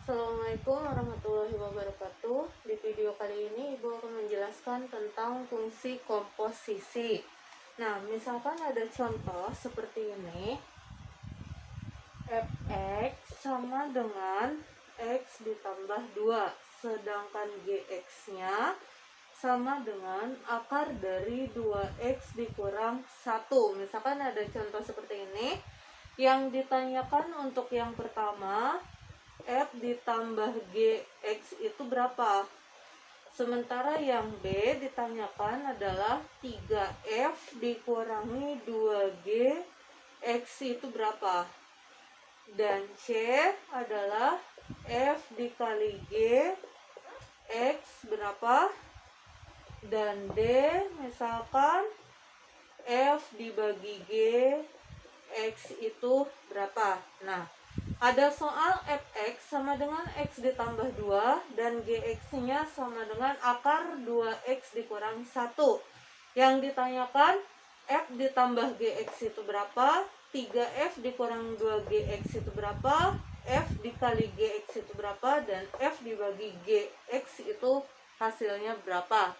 Assalamualaikum warahmatullahi wabarakatuh. Di video kali ini Ibu akan menjelaskan tentang fungsi komposisi. Nah, misalkan ada contoh seperti ini. Fx sama dengan x ditambah 2, sedangkan gx-nya sama dengan akar dari 2x dikurang 1. Misalkan ada contoh seperti ini. Yang ditanyakan untuk yang pertama, F ditambah GX itu berapa? Sementara yang B ditanyakan adalah 3F dikurangi 2G X itu berapa? Dan C adalah F dikali G X berapa? Dan D misalkan F dibagi G X itu berapa? Nah, ada soal fx sama dengan x ditambah 2 dan gx-nya sama dengan akar 2x dikurang 1. Yang ditanyakan f ditambah gx itu berapa, 3f dikurang 2gx itu berapa, f dikali gx itu berapa, dan f dibagi gx itu hasilnya berapa.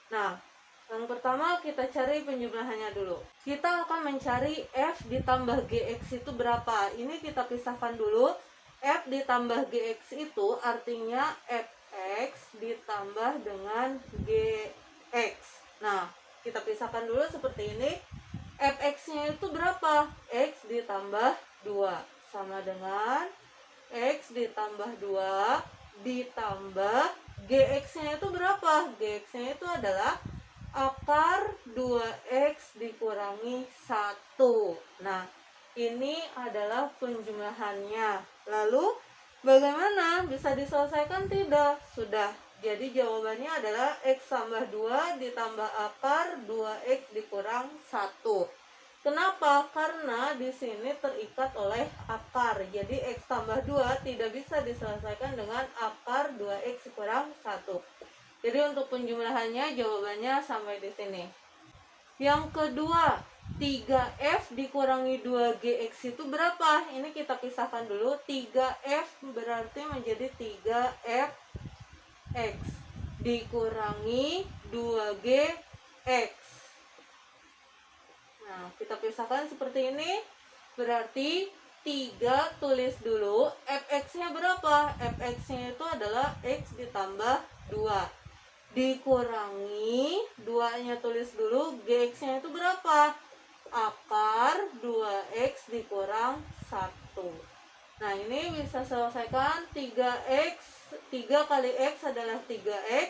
Nah, yang pertama kita cari penjumlahannya dulu. Kita akan mencari F ditambah GX itu berapa. Ini kita pisahkan dulu. F ditambah GX itu artinya Fx ditambah dengan GX. Nah, kita pisahkan dulu seperti ini. Fx-nya itu berapa? X ditambah 2 sama dengan X ditambah 2 ditambah GX-nya itu berapa? GX-nya itu adalah akar 2x dikurangi 1. Nah, ini adalah penjumlahannya. Lalu, bagaimana? Bisa diselesaikan tidak? Sudah. Jadi jawabannya adalah x tambah 2 ditambah akar 2x dikurang 1. Kenapa? Karena di sini terikat oleh akar. Jadi x tambah 2 tidak bisa diselesaikan dengan akar 2x kurang 1. Jadi untuk penjumlahannya jawabannya sampai di sini. Yang kedua, 3F dikurangi 2GX itu berapa? Ini kita pisahkan dulu. 3F berarti menjadi 3FX dikurangi 2GX. Nah, kita pisahkan seperti ini. Berarti 3 tulis dulu. Fx-nya berapa? Fx-nya itu adalah X ditambah 2. Dikurangi 2-nya tulis dulu. Gx-nya itu berapa? Akar 2x dikurang 1. Nah, ini bisa selesaikan. 3x 3 kali x adalah 3x.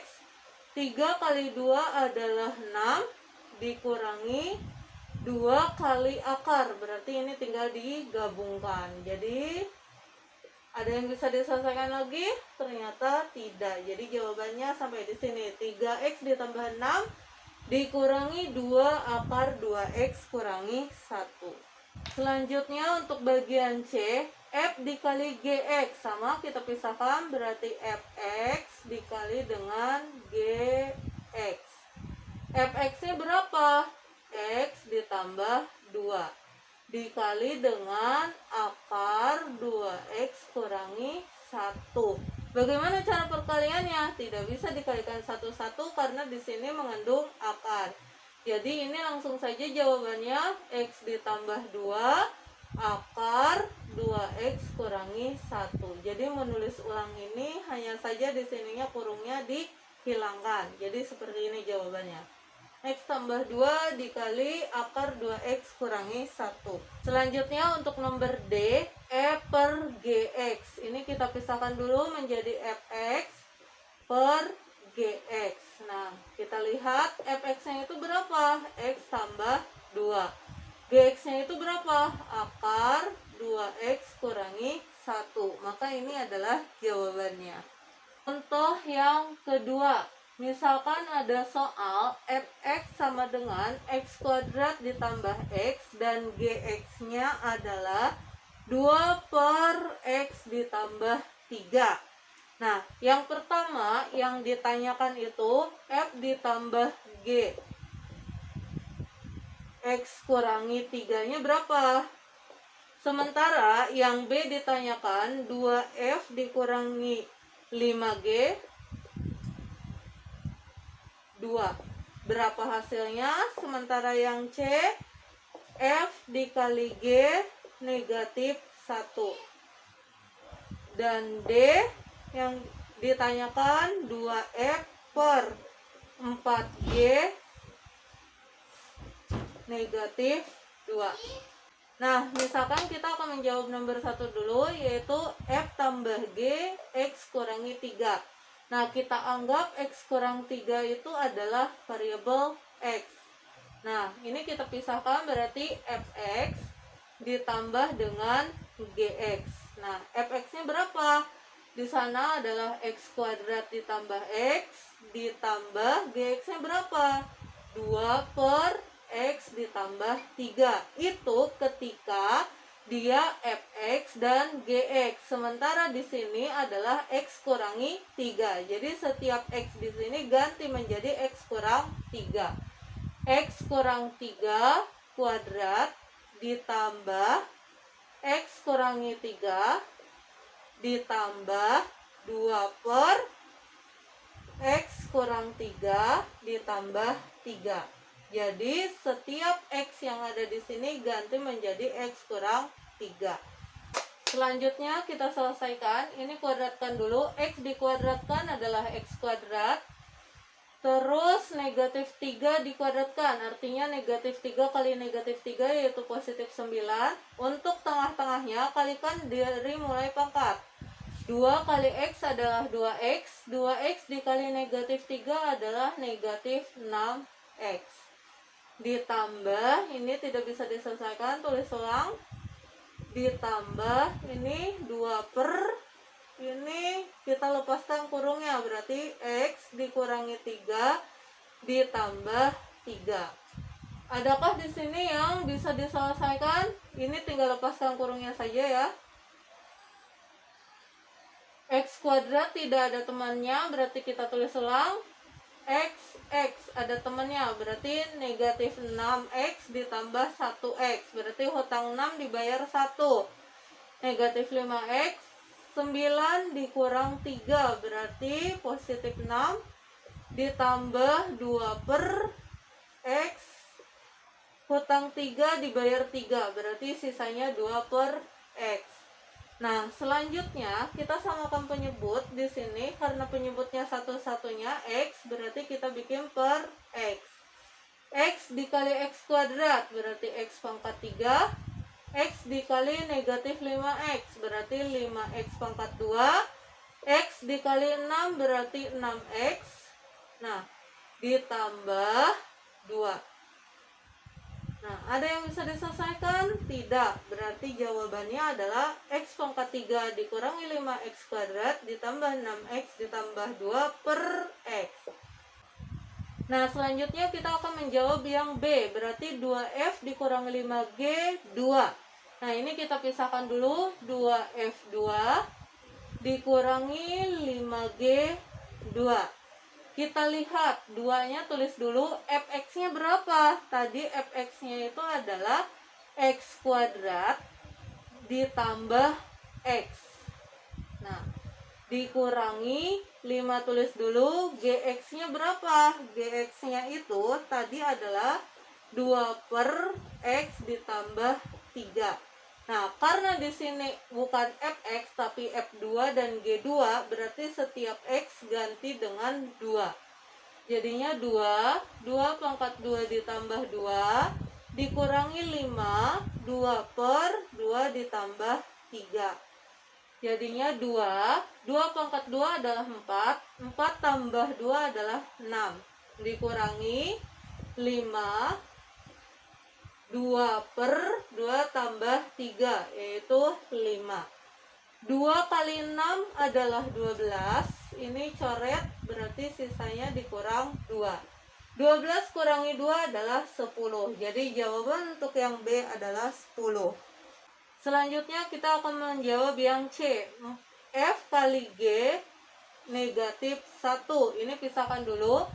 3 kali 2 adalah 6 dikurangi 2 kali akar, berarti ini tinggal digabungkan. Jadi ada yang bisa diselesaikan lagi? Ternyata tidak. Jadi jawabannya sampai di sini. 3x ditambah 6 dikurangi 2 akar 2x kurangi 1. Selanjutnya untuk bagian C, F dikali GX sama kita pisahkan, berarti Fx dikali dengan GX. Fx-nya berapa? X ditambah 2 dikali dengan akar 2x kurangi 1. Bagaimana cara perkaliannya? Tidak bisa dikalikan satu-satu karena di sini mengandung akar. Jadi ini langsung saja jawabannya x ditambah 2 akar 2x kurangi 1. Jadi menulis ulang ini hanya saja di sininya kurungnya dihilangkan. Jadi seperti ini jawabannya. X tambah 2 dikali akar 2x kurangi 1. Selanjutnya untuk nomor D, E per GX. Ini kita pisahkan dulu menjadi Fx per GX. Nah, kita lihat Fx-nya itu berapa? X tambah 2. GX-nya itu berapa? Akar 2x kurangi 1. Maka ini adalah jawabannya. Contoh yang kedua. Misalkan ada soal fx sama dengan x kuadrat ditambah x dan gx-nya adalah 2 per x ditambah 3. Nah, yang pertama yang ditanyakan itu f ditambah g. X kurangi 3-nya berapa? Sementara yang B ditanyakan 2F dikurangi 5G 2. Berapa hasilnya? Sementara yang C, F dikali G negatif 1. Dan D yang ditanyakan 2F per 4G negatif 2. Nah, misalkan kita akan menjawab nomor 1 dulu, yaitu F tambah G, X kurangi 3. Nah, kita anggap X kurang 3 itu adalah variabel X. Nah, ini kita pisahkan berarti Fx ditambah dengan Gx. Nah, Fx-nya berapa? Di sana adalah X kuadrat ditambah X ditambah Gx-nya berapa? 2 per X ditambah 3. Itu ketika dia Fx dan Gx. Sementara di sini adalah X kurangi 3. Jadi setiap X di sini ganti menjadi X kurang 3. X kurang 3 kuadrat ditambah X kurangi 3 ditambah 2 per X kurang 3 ditambah 3. Jadi setiap X yang ada di sini ganti menjadi X kurang 3. Selanjutnya kita selesaikan. Ini kuadratkan dulu. X dikuadratkan adalah X kuadrat. Terus negatif 3 dikuadratkan. Artinya negatif 3 kali negatif 3 yaitu positif 9. Untuk tengah-tengahnya kalikan dari mulai pangkat. 2 kali X adalah 2X. 2X dikali negatif 3 adalah negatif 6X. Ditambah, ini tidak bisa diselesaikan, tulis ulang. Ditambah, ini 2 per, ini kita lepaskan kurungnya, berarti X dikurangi 3 ditambah 3. Adakah di sini yang bisa diselesaikan? Ini tinggal lepaskan kurungnya saja ya. X kuadrat tidak ada temannya, berarti kita tulis ulang. X ada temannya, berarti negatif 6X ditambah 1X, berarti hutang 6 dibayar 1. Negatif 5X, 9 dikurang 3, berarti positif 6 ditambah 2 per X, hutang 3 dibayar 3, berarti sisanya 2 per X. Nah, selanjutnya kita samakan penyebut di sini karena penyebutnya satu-satunya X, berarti kita bikin per X. X dikali X kuadrat berarti X pangkat 3. X dikali negatif 5X berarti 5X pangkat 2. X dikali 6 berarti 6X. Nah, ditambah 2. Nah, ada yang bisa diselesaikan? Tidak. Berarti jawabannya adalah X pangkat 3 dikurangi 5X kuadrat ditambah 6X ditambah 2 per X. Nah, selanjutnya kita akan menjawab yang B. Berarti 2F dikurangi 5G 2. Nah, ini kita pisahkan dulu. 2F2 dikurangi 5G 2. Kita lihat, 2-nya tulis dulu, Fx-nya berapa? Tadi Fx-nya itu adalah X kuadrat ditambah X. Nah, dikurangi 5 tulis dulu, Gx-nya berapa? Gx-nya itu tadi adalah 2 per X ditambah 3. Nah, karena di sini bukan Fx tapi F2 dan G2, berarti setiap X ganti dengan 2. Jadinya 2 pangkat 2 ditambah 2, dikurangi 5, 2 per 2 ditambah 3. Jadinya 2 pangkat 2 adalah 4, 4 tambah 2 adalah 6. Dikurangi 5, 2 per 2 tambah 3 yaitu 5. 2 kali 6 adalah 12. Ini coret berarti sisanya dikurang 2. 12 kurangi 2 adalah 10. Jadi jawaban untuk yang B adalah 10. Selanjutnya kita akan menjawab yang C. F kali G negatif 1. Ini pisahkan dulu.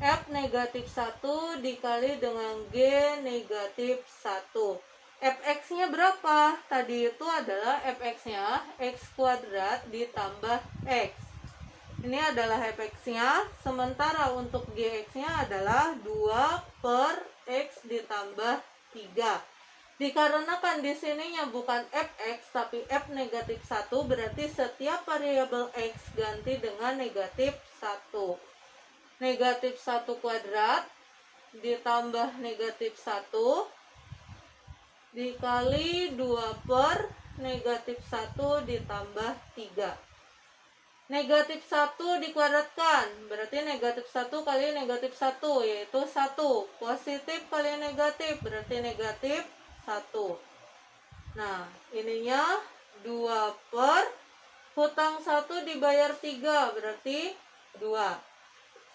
F negatif 1 dikali dengan G negatif 1. fx-nya berapa? Tadi itu adalah fx-nya x kuadrat ditambah x. Ini adalah fx-nya, sementara untuk gx-nya adalah 2 per x ditambah 3. Dikarenakan di sininya bukan fx tapi f negatif 1, berarti setiap variabel x ganti dengan negatif 1. Negatif 1 kuadrat ditambah negatif 1 dikali 2 per negatif 1 ditambah 3. Negatif 1 dikuadratkan, berarti negatif 1 kali negatif 1, yaitu 1. Positif kali negatif, berarti negatif 1. Nah, ininya 2 per hutang 1 dibayar 3, berarti 2.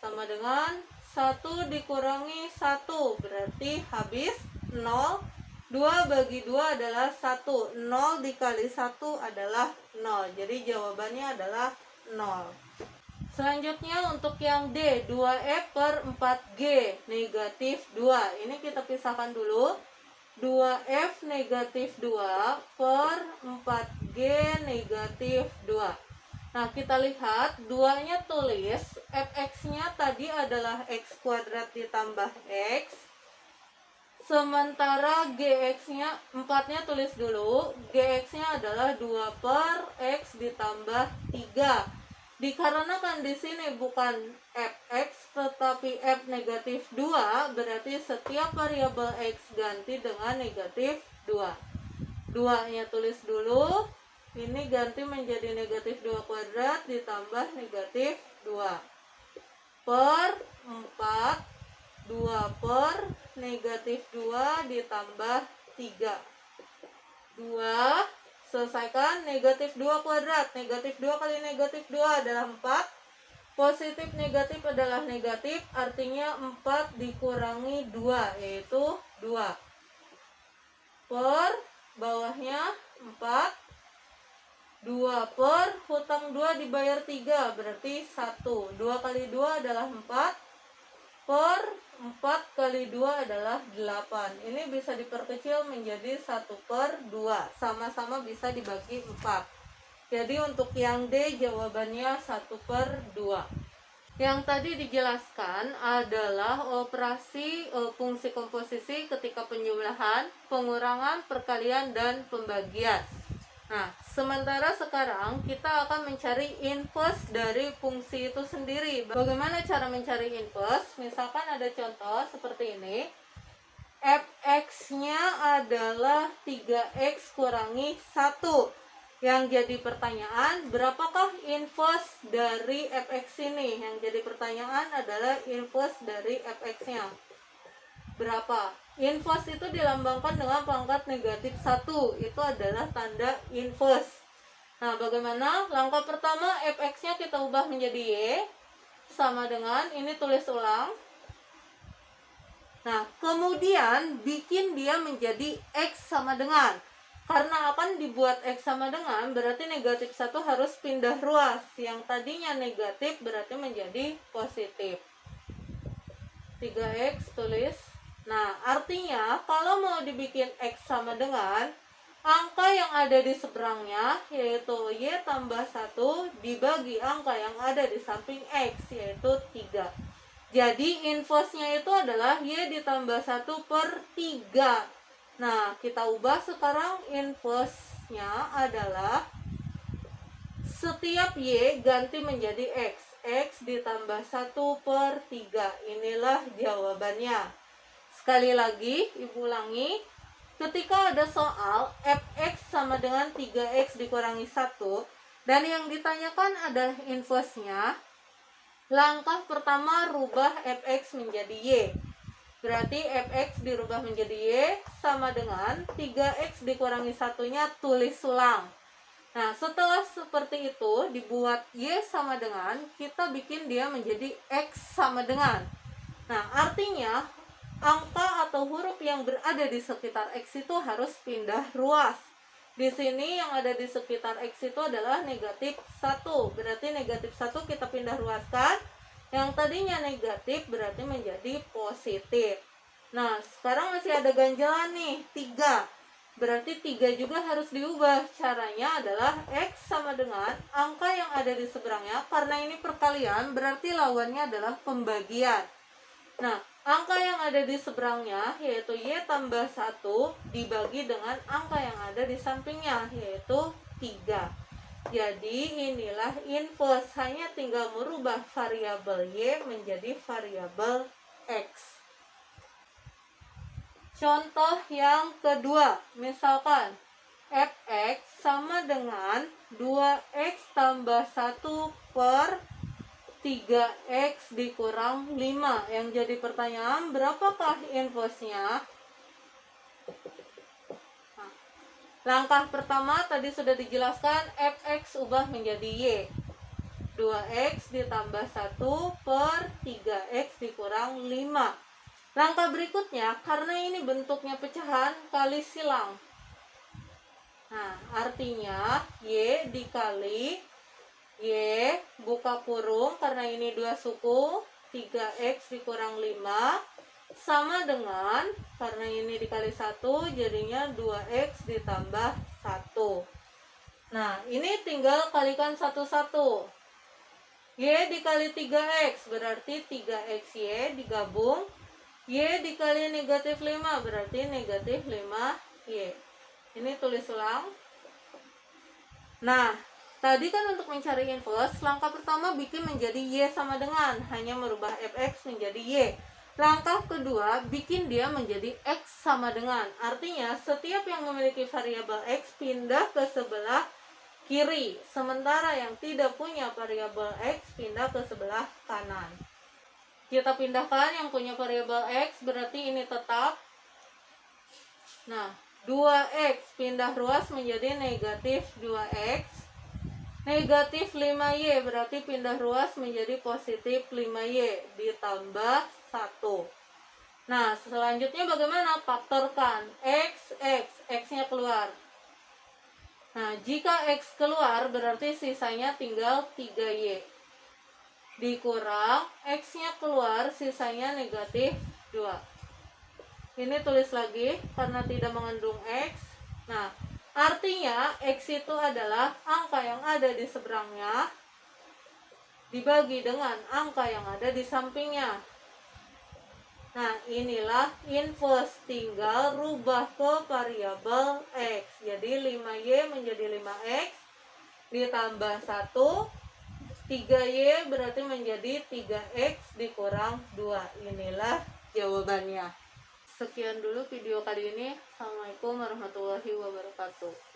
Sama dengan 1 dikurangi 1, berarti habis 0. 2 bagi 2 adalah 1. 0 dikali 1 adalah 0. Jadi jawabannya adalah 0. Selanjutnya untuk yang D, 2F per 4G negatif 2. Ini kita pisahkan dulu. 2F negatif 2 per 4G negatif 2. Nah, kita lihat 2-nya tulis, fx-nya tadi adalah x kuadrat ditambah x. Sementara gx-nya, 4-nya tulis dulu, gx-nya adalah 2 per x ditambah 3. Dikarenakan di sini bukan fx tetapi f negatif 2, berarti setiap variabel x ganti dengan negatif 2. 2-nya tulis dulu, ini ganti menjadi negatif 2 kuadrat ditambah negatif 2. Per 4, 2 per negatif 2 ditambah 3. 2, selesaikan, negatif 2 kuadrat. Negatif 2 kali negatif 2 adalah 4. Positif negatif adalah negatif, artinya 4 dikurangi 2, yaitu 2. Per bawahnya 4. 2 per hutang 2 dibayar 3, berarti 1. 2 kali 2 adalah 4. Per 4 kali 2 adalah 8. Ini bisa diperkecil menjadi 1 per 2. Sama-sama bisa dibagi 4. Jadi untuk yang D jawabannya 1 per 2. Yang tadi dijelaskan adalah operasi fungsi komposisi ketika penjumlahan, pengurangan, perkalian, dan pembagian. Nah, sementara sekarang kita akan mencari inverse dari fungsi itu sendiri. Bagaimana cara mencari inverse? Misalkan ada contoh seperti ini. fx-nya adalah 3x kurangi 1. Yang jadi pertanyaan, berapakah inverse dari fx ini? Yang jadi pertanyaan adalah inverse dari fx-nya. Berapa? Inverse itu dilambangkan dengan pangkat negatif 1. Itu adalah tanda inverse. Nah, bagaimana? Langkah pertama, fx-nya kita ubah menjadi y. Sama dengan, ini tulis ulang. Nah, kemudian bikin dia menjadi x sama dengan. Karena akan dibuat x sama dengan, berarti negatif 1 harus pindah ruas. Yang tadinya negatif berarti menjadi positif. 3x tulis. Nah, artinya kalau mau dibikin x sama dengan, angka yang ada di seberangnya, yaitu y tambah 1, dibagi angka yang ada di samping x, yaitu 3. Jadi, inverse-nya itu adalah y ditambah 1 per 3. Nah, kita ubah sekarang inverse-nya adalah setiap y ganti menjadi x. X ditambah 1 per 3. Inilah jawabannya. Sekali lagi, Ibu ulangi. Ketika ada soal fx sama dengan 3x dikurangi 1, dan yang ditanyakan ada inverse-nya, langkah pertama rubah fx menjadi y. Berarti fx dirubah menjadi y sama dengan 3x dikurangi 1-nya tulis ulang. Nah, setelah seperti itu dibuat y sama dengan, kita bikin dia menjadi x sama dengan. Nah, artinya angka atau huruf yang berada di sekitar x itu harus pindah ruas. Di sini yang ada di sekitar x itu adalah negatif 1. Berarti negatif 1 kita pindah ruaskan. Yang tadinya negatif berarti menjadi positif. Nah, sekarang masih ada ganjalan nih, 3. berarti 3 juga harus diubah. Caranya adalah X sama dengan angka yang ada di seberangnya. Karena ini perkalian, berarti lawannya adalah pembagian. Nah, angka yang ada di seberangnya, yaitu Y tambah 1, dibagi dengan angka yang ada di sampingnya, yaitu 3. Jadi, inilah inverse. Hanya tinggal merubah variabel Y menjadi variabel X. Contoh yang kedua, misalkan fx sama dengan 2x tambah 1 per 3x dikurang 5. Yang jadi pertanyaan, berapakah inverse-nya? Nah, langkah pertama tadi sudah dijelaskan, fx ubah menjadi y. 2x ditambah 1 per 3x dikurang 5. Langkah berikutnya, karena ini bentuknya pecahan kali silang. Nah, artinya Y dikali Y buka kurung, karena ini 2 suku, 3x dikurang 5, sama dengan, karena ini dikali 1, jadinya 2x ditambah 1. Nah, ini tinggal kalikan satu-satu. Y dikali 3x, berarti 3xy digabung. Y dikali negatif 5 berarti negatif 5Y. Ini tulis ulang. Nah, tadi kan untuk mencari inverse, langkah pertama bikin menjadi Y sama dengan, hanya merubah fx menjadi Y. Langkah kedua, bikin dia menjadi X sama dengan. Artinya, setiap yang memiliki variabel X pindah ke sebelah kiri, sementara yang tidak punya variabel X pindah ke sebelah kanan. Kita pindahkan yang punya variabel X, berarti ini tetap. Nah, 2x pindah ruas menjadi negatif 2x. Negatif 5y berarti pindah ruas menjadi positif 5y ditambah 1. Nah, selanjutnya bagaimana? Faktorkan x, x-nya keluar. Nah, jika x keluar berarti sisanya tinggal 3y. Dikurang X-nya keluar, sisanya negatif 2. Ini tulis lagi karena tidak mengandung X. Nah, artinya X itu adalah angka yang ada di seberangnya dibagi dengan angka yang ada di sampingnya. Nah, inilah inverse, tinggal rubah ke variabel X. Jadi 5Y menjadi 5X ditambah 1. 3Y berarti menjadi 3X dikurang 2. Inilah jawabannya. Sekian dulu video kali ini. Assalamualaikum warahmatullahi wabarakatuh.